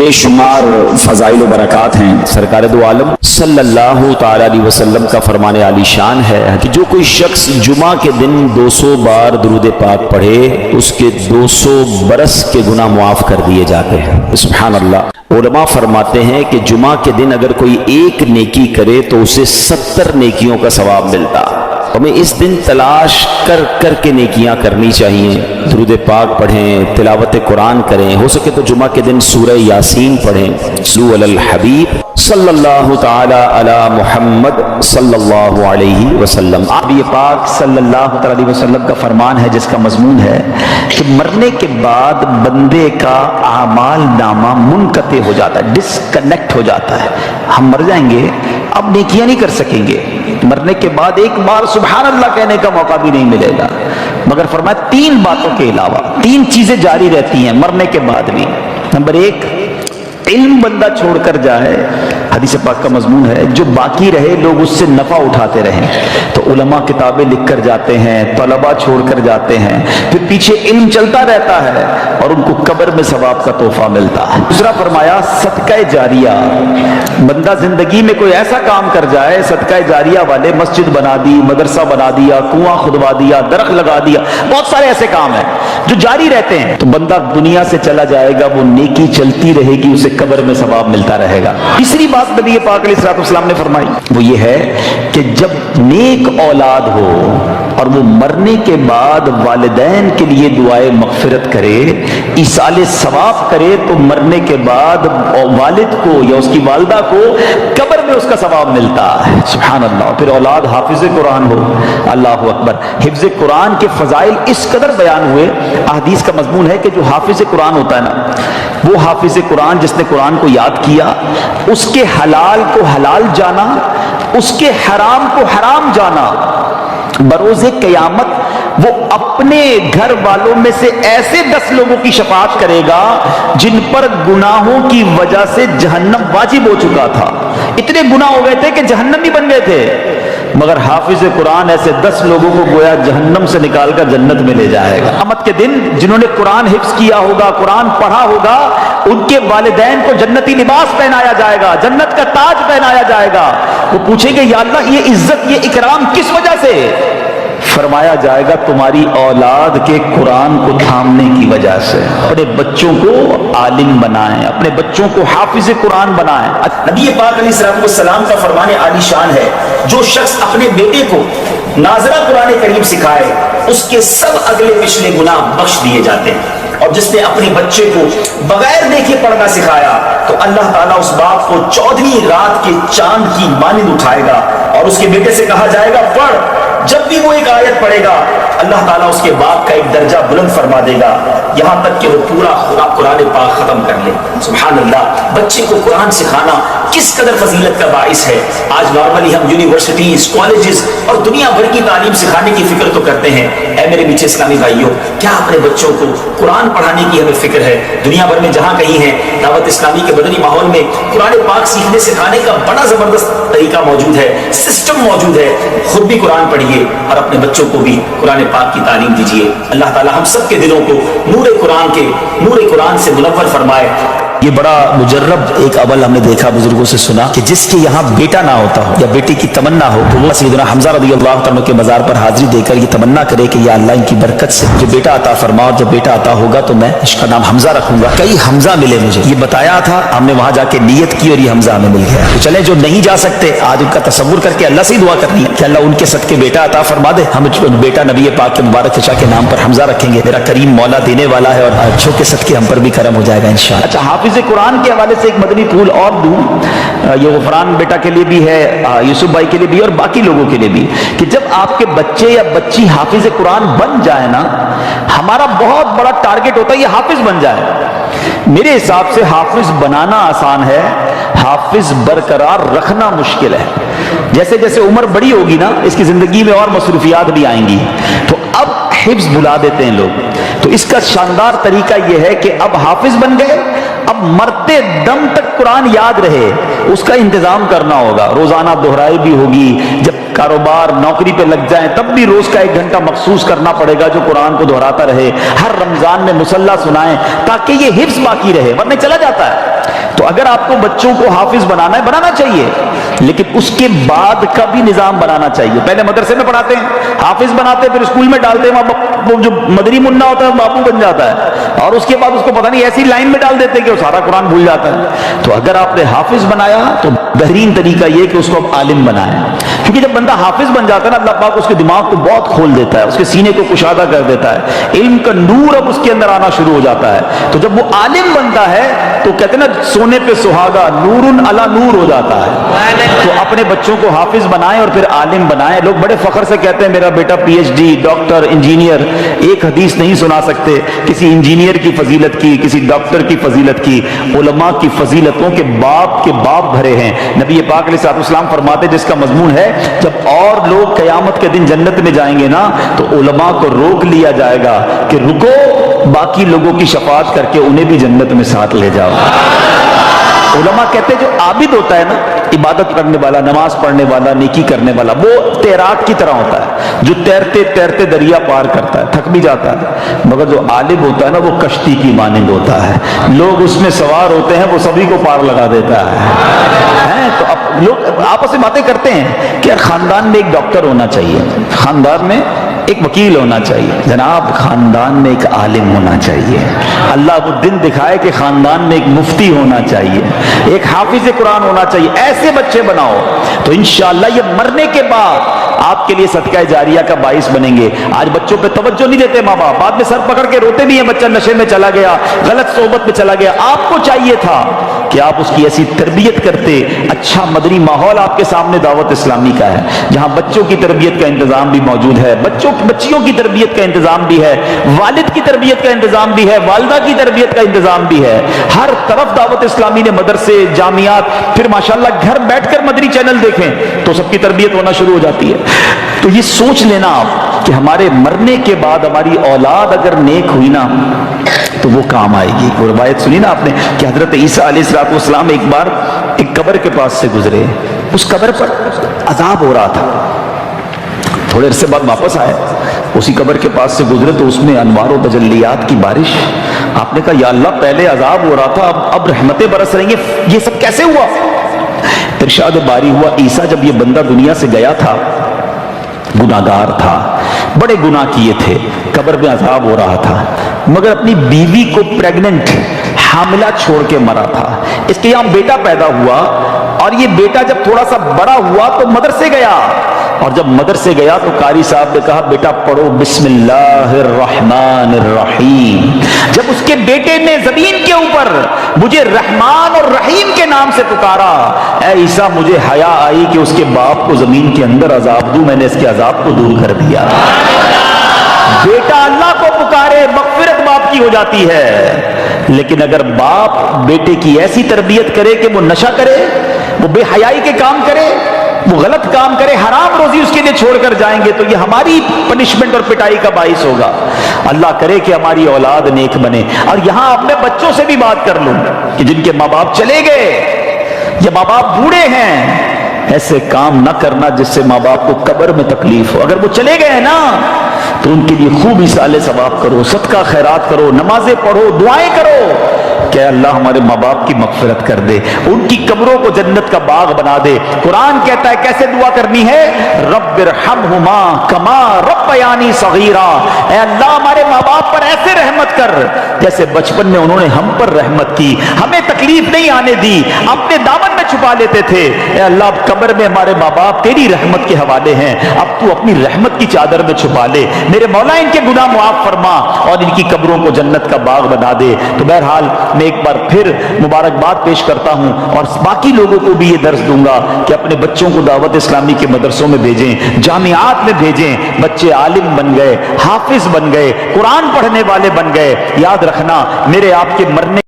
بے شمار فضائل و برکات ہیں۔ سرکار دو عالم صلی اللہ تعالی علیہ وسلم کا فرمان عالی شان ہے کہ جو کوئی شخص جمعہ کے دن 200 بار درود پاک پڑھے اس کے 200 برس کے گناہ معاف کر دیے جاتے ہیں۔ سبحان اللہ۔ علماء فرماتے ہیں کہ جمعہ کے دن اگر کوئی ایک نیکی کرے تو اسے 70 نیکیوں کا ثواب ملتا۔ ہمیں اس دن تلاش کر کر کے نیکیاں کرنی چاہیے، درود پاک پڑھیں، تلاوت قرآن کریں، ہو سکے تو جمعہ کے دن سورہ یاسین پڑھیں۔ صلو علی الحبیب صلی اللہ تعالی علی محمد صلی اللہ علیہ وسلم۔ نبی پاک صلی اللہ علیہ وسلم کا فرمان ہے جس کا مضمون ہے کہ مرنے کے بعد بندے کا اعمال نامہ منقطع ہو جاتا ہے، ڈسکنیکٹ ہو جاتا ہے۔ ہم مر جائیں گے، اب نیکیاں نہیں کر سکیں گے، مرنے کے بعد ایک بار سبحان اللہ کہنے کا موقع بھی نہیں ملے گا، مگر فرمایا 3 باتوں کے علاوہ 3 چیزیں جاری رہتی ہیں مرنے کے بعد بھی۔ نمبر 1، علم بندہ چھوڑ کر جائے، حدیث پاک کا مضمون ہے، جو باقی رہے لوگ اس سے نفع اٹھاتے رہیں۔ تو علماء کتابیں لکھ کر جاتے ہیں، طلباء چھوڑ کر جاتے ہیں، پھر پیچھے علم چلتا رہتا ہے اور ان کو قبر میں ثواب کا تحفہ ملتا ہے۔ دوسرا فرمایا صدقہ جاریہ، بندہ زندگی میں کوئی ایسا کام کر جائے، صدقہ جاریہ والے مسجد بنا دی، مدرسہ بنا دیا، کنواں کھدوا دیا، درخت لگا دیا، بہت سارے ایسے کام ہیں جو جاری رہتے ہیں، تو بندہ دنیا سے چلا جائے گا، وہ نیکی چلتی رہے گی، اسے قبر میں ثواب ملتا رہے گا۔ تیسری بات نبی پاک علیہ الصلوۃ والسلام نے فرمائی وہ یہ ہے کہ جب نیک اولاد ہو اور وہ مرنے کے بعد والدین کے لیے دعائے مغفرت کرے، ایصال ثواب کرے، تو مرنے کے بعد والد کو یا اس کی والدہ کو قبر میں اس کا ثواب ملتا ہے۔ سبحان اللہ۔ پھر اولاد حافظ قرآن ہو، اللہ اکبر۔ حفظ قرآن کے فضائل اس قدر بیان ہوئے، احادیث کا مضمون ہے کہ جو حافظ قرآن ہوتا ہے نا، وہ حافظ قرآن جس نے قرآن کو یاد کیا، اس کے حلال کو حلال جانا، اس کے حرام کو حرام جانا، بروز قیامت وہ اپنے گھر والوں میں سے ایسے 10 لوگوں کی شفاعت کرے گا جن پر گناہوں کی وجہ سے جہنم واجب ہو چکا تھا، اتنے گناہ ہو گئے تھے کہ جہنمی بن گئے تھے، مگر حافظ قرآن ایسے 10 لوگوں کو گویا جہنم سے نکال کر جنت میں لے جائے گا۔ قیامت کے دن جنہوں نے قرآن حفظ کیا ہوگا، قرآن پڑھا ہوگا، ان کے والدین کو جنتی لباس پہنایا جائے گا، جنت کا تاج پہنایا جائے گا۔ وہ پوچھیں گے یا اللہ یہ عزت یہ اکرام کس وجہ سے؟ فرمایا جائے گا تمہاری اولاد کے قرآن کو تھامنے کی وجہ سے۔ اپنے بچوں کو عالم بنائیں، اپنے بچوں کو حافظ قرآن بنائیں۔ نبی پاک علیہ السلام کا فرمان عالی شان ہے، جو شخص اپنے بیٹے کو ناظرہ قرآن کریم سکھائے اس کے سب اگلے پچھلے گناہ بخش دیے جاتے ہیں، اور جس نے اپنے بچے کو بغیر دیکھے پڑھنا سکھایا تو اللہ تعالیٰ اس باپ کو 14ویں رات کے چاند کی مانند اٹھائے گا اور اس کے بیٹے سے کہا جائے گا پڑھ، جب بھی وہ ایک آیت پڑھے گا اللہ تعالیٰ اس کے باپ کا ایک درجہ بلند فرما دے گا، یہاں تک کہ وہ پورا قرآن پاک ختم کر لے۔ سبحان اللہ۔ بچے کو قرآن سکھانا کس قدر فضیلت کا باعث ہے۔ آج نارملی ہم یونیورسٹیز، کالجز اور دنیا بھر کی تعلیم سکھانے کی فکر تو کرتے ہیں، اے میرے میٹھے اسلامی بھائیوں، کیا اپنے بچوں کو قرآن پڑھانے کی ہمیں فکر ہے؟ دنیا بھر میں جہاں کہیں ہیں دعوت اسلامی کے مدنی ماحول میں قرآن پاک سیکھنے سکھانے کا بڑا زبردست طریقہ موجود ہے، سسٹم موجود ہے۔ خود بھی قرآن پڑھیے اور اپنے بچوں کو بھی قرآن پاک کی تعلیم دیجیے۔ اللہ تعالی ہم سب کے دلوں کو نور قرآن سے منور فرمائے۔ یہ بڑا مجرب ایک عمل ہم نے دیکھا، بزرگوں سے سنا کہ جس کے یہاں بیٹا نہ ہوتا ہو یا بیٹی کی تمنا ہو تو وہ سیدنا حمزہ رضی اللہ عنہ کے مزار پر حاضری دے کر یہ تمنا کرے کہ یا اللہ ان کی برکت سے جو بیٹا عطا فرما، اور جب بیٹا عطا ہوگا تو میں اس کا نام حمزہ رکھوں گا۔ کئی حمزہ ملے مجھے، یہ بتایا تھا، ہم نے وہاں جا کے نیت کی اور یہ حمزہ ہمیں مل گیا۔ تو چلیں جو نہیں جا سکتے آج ان کا تصور کر کے اللہ سے دعا کرنی ہے کہ اللہ ان کے صدقے بیٹا عطا فرما دے، ہم بیٹا نبی پاک کے مبارک چچا کے نام پر حمزہ رکھیں گے۔ میرا کریم مولا دینے والا ہے اور اچھوں کے صدقے ہم پر بھی کرم ہو جائے گا انشاءاللہ۔ اچھا، حافظ قرآن کے حوالے سے ایک مدنی پھول اور دوں، یہ غفران بیٹا کے لیے بھی ہے، یوسف بھائی کے لیے بھی اور باقی لوگوں کے لیے بھی، کہ جب آپ کے بچے یا بچی حافظ قرآن بن جائے نا، ہمارا بہت بڑا ٹارگٹ ہوتا ہے یہ حافظ بن جائے۔ میرے حساب سے حافظ بنانا آسان ہے، حافظ برقرار رکھنا مشکل ہے۔ جیسے جیسے عمر بڑی ہوگی نا، اس کی زندگی میں اور مصروفیات بھی آئیں گی، تو اب حفظ بھلا دیتے ہیں لوگ۔ تو اس کا شاندار طریقہ یہ ہے کہ اب حافظ بن گئے، اب مرتے دم تک قرآن یاد رہے، اس کا انتظام کرنا ہوگا، روزانہ دہرائی بھی ہوگی، جب کاروبار نوکری پہ لگ جائیں تب بھی روز کا 1 گھنٹہ مخصوص کرنا پڑے گا جو قرآن کو دہراتا رہے، ہر رمضان میں مصلی سنائیں تاکہ یہ حفظ باقی رہے، ورنہ چلا جاتا ہے۔ تو اگر آپ کو بچوں کو حافظ بنانا ہے بنانا چاہیے، لیکن اس کے بعد کا بھی نظام بنانا چاہیے. پہلے مدرسے میں پڑھاتے ہیں، حافظ بناتے ہیں، پھر اسکول میں ڈالتے ہیں، وہ جو مدری منا ہوتا ہے باپو بن جاتا ہے، اور اس کے بعد اس کو پتہ نہیں ایسی لائن میں ڈال دیتے ہیں کہ وہ سارا قرآن بھول جاتا ہے. تو اگر آپ نے حافظ بنایا تو بہترین طریقہ یہ کہ اس کو اب عالم بنائیں، کیونکہ جب بندہ حافظ بن جاتا ہے نا اللہ پاک اس کے دماغ کو بہت کھول دیتا ہے، اس کے سینے کو کشادہ کر دیتا ہے، علم کا نور اب اس کے اندر آنا شروع ہو جاتا ہے. تو جب وہ عالم بنتا ہے تو کہتے ہیں نا سونے پہ سہاگا، نور علی نور ہو جاتا ہے. تو اپنے بچوں کو حافظ بنائیں اور پھر عالم بنائیں. لوگ بڑے فخر سے کہتے ہیں میرا بیٹا P H D, doctor, engineer. ایک حدیث نہیں سنا سکتے کسی انجینئر کی فضیلت کی، کسی ڈاکٹر کی فضیلت کی. علماء کی فضیلتوں کے باپ بھرے ہیں. نبی پاک علیہ الصلوۃ والسلام فرماتے جس کا مضمون ہے جب اور لوگ قیامت کے دن جنت میں جائیں گے نا تو علماء کو روک لیا جائے گا کہ رکو، باقی لوگوں کی شفاعت کر کے انہیں بھی جنت میں ساتھ لے جاؤ. علماء کہتے ہیں جو عابد ہوتا ہے نا، عبادت کرنے والا، نماز پڑھنے والا، نیکی کرنے والا، وہ تیراک کی طرح ہوتا ہے جو تیرتے تیرتے دریا پار کرتا ہے، تھک بھی جاتا ہے. مگر جو عالم ہوتا ہے نا وہ کشتی کی مانند ہوتا ہے، لوگ اس میں سوار ہوتے ہیں، وہ سبھی کو پار لگا دیتا ہے. تو اب لوگ آپس میں باتیں کرتے ہیں کہ یار خاندان میں ایک ڈاکٹر ہونا چاہیے، خاندان میں ایک وکیل ہونا چاہیے. جناب خاندان میں ایک عالم ہونا چاہیے. اللہ وہ دن دکھائے کہ خاندان میں ایک مفتی ہونا چاہیے، ایک حافظ قرآن ہونا چاہیے. ایسے بچے بناؤ تو انشاءاللہ یہ مرنے کے بعد آپ کے لیے صدقہ جاریہ کا باعث بنیں گے. آج بچوں پہ توجہ نہیں دیتے ماں باپ، بعد میں سر پکڑ کے روتے بھی ہیں بچہ نشے میں چلا گیا، غلط صحبت میں چلا گیا. آپ کو چاہیے تھا کہ آپ اس کی ایسی تربیت کرتے. اچھا مدنی ماحول آپ کے سامنے دعوت اسلامی کا ہے جہاں بچوں کی تربیت کا انتظام بھی موجود ہے، بچیوں کی تربیت کا انتظام بھی ہے، والد کی تربیت کا انتظام بھی ہے، والدہ کی تربیت کا انتظام بھی ہے. ہر طرف دعوت اسلامی نے مدرسے، جامعات، پھر ماشاءاللہ گھر بیٹھ کر مدنی چینل دیکھیں تو سب کی تربیت ہونا شروع ہو جاتی ہے. تو یہ سوچ لینا آپ کہ ہمارے مرنے کے بعد ہماری اولاد اگر نیک ہوئی نا تو وہ کام آئے گی. وہ روایت سنی نا آپ نے کہ حضرت عیسیٰ علیہ السلام ایک بار ایک قبر کے پاس سے گزرے، اس قبر پر عذاب ہو رہا تھا. تھوڑے عرصے بعد واپس آئے، اسی قبر کے پاس سے گزرے تو اس میں انوار و تجلیات کی بارش. آپ نے کہا یا اللہ پہلے عذاب ہو رہا تھا، اب رحمتیں برس رہی ہیں، یہ سب کیسے ہوا؟ ارشاد باری ہوا عیسیٰ جب یہ بندہ دنیا سے گیا تھا گناہگار تھا، بڑے گناہ کیے تھے، قبر میں عذاب ہو رہا تھا، مگر اپنی بیوی کو پریگننٹ حاملہ چھوڑ کے مرا تھا. اس کے یہاں بیٹا پیدا ہوا اور یہ بیٹا جب تھوڑا سا بڑا ہوا تو مدرسے گیا، اور جب مدرسے گیا تو قاری صاحب نے کہا بیٹا پڑھو بسم اللہ الرحمن الرحیم. جب اس کے بیٹے نے زمین کے اوپر مجھے رحمان اور رحیم کے نام سے پکارا، اے عیسیٰ مجھے حیا آئی کہ اس کے باپ کو زمین کے اندر عذاب دوں، میں نے اس کے عذاب کو دور کر دیا. بیٹا اللہ کو پکارے مغفرت باپ کی ہو جاتی ہے، لیکن اگر باپ بیٹے کی ایسی تربیت کرے کہ وہ نشہ کرے، وہ بے حیائی کے کام کرے، وہ غلط کام کرے، حرام روزی اس کے لیے چھوڑ کر جائیں گے تو یہ ہماری پنشمنٹ اور پٹائی کا باعث ہوگا. اللہ کرے کہ ہماری اولاد نیک بنے. اور یہاں اپنے بچوں سے بھی بات کر لوں کہ جن کے ماں باپ چلے گئے یا ماں باپ بوڑھے ہیں، ایسے کام نہ کرنا جس سے ماں باپ کو قبر میں تکلیف ہو. اگر وہ چلے گئے ہیں نا تو ان کے لیے خوب ایصال ثواب کرو، صدقہ خیرات کرو، نمازیں پڑھو، دعائیں کرو کہ اللہ ہمارے ماں باپ کی مغفرت کر دے، ان کی قبروں کو جنت کا باغ بنا دے. قرآن کہتا ہے کیسے دعا کرنی ہے؟ رب ارحمہما کما ربیانی صغیرا. اے اللہ ہمارے ماں باپ پر ایسے رحمت کر جیسے بچپن میں انہوں نے ہم پر رحمت کی، ہمیں تکلیف نہیں آنے دی، اپنے دامن میں چھپا لیتے تھے. اے اللہ اب قبر میں ہمارے ماں باپ تیری رحمت کے حوالے ہیں، اب تو اپنی رحمت کی چادر میں چھپا لے. میرے مولا ان کے گناہ معاف فرما اور ان کی قبروں کو جنت کا باغ بنا دے. تو بہرحال میں ایک بار پھر مبارکباد پیش کرتا ہوں اور باقی لوگوں کو بھی یہ درس دوں گا کہ اپنے بچوں کو دعوت اسلامی کے مدرسوں میں بھیجیں، جامعات میں بھیجیں. بچے عالم بن گئے، حافظ بن گئے، قرآن پڑھنے والے بن گئے. یاد رکھنا میرے آپ کے مرنے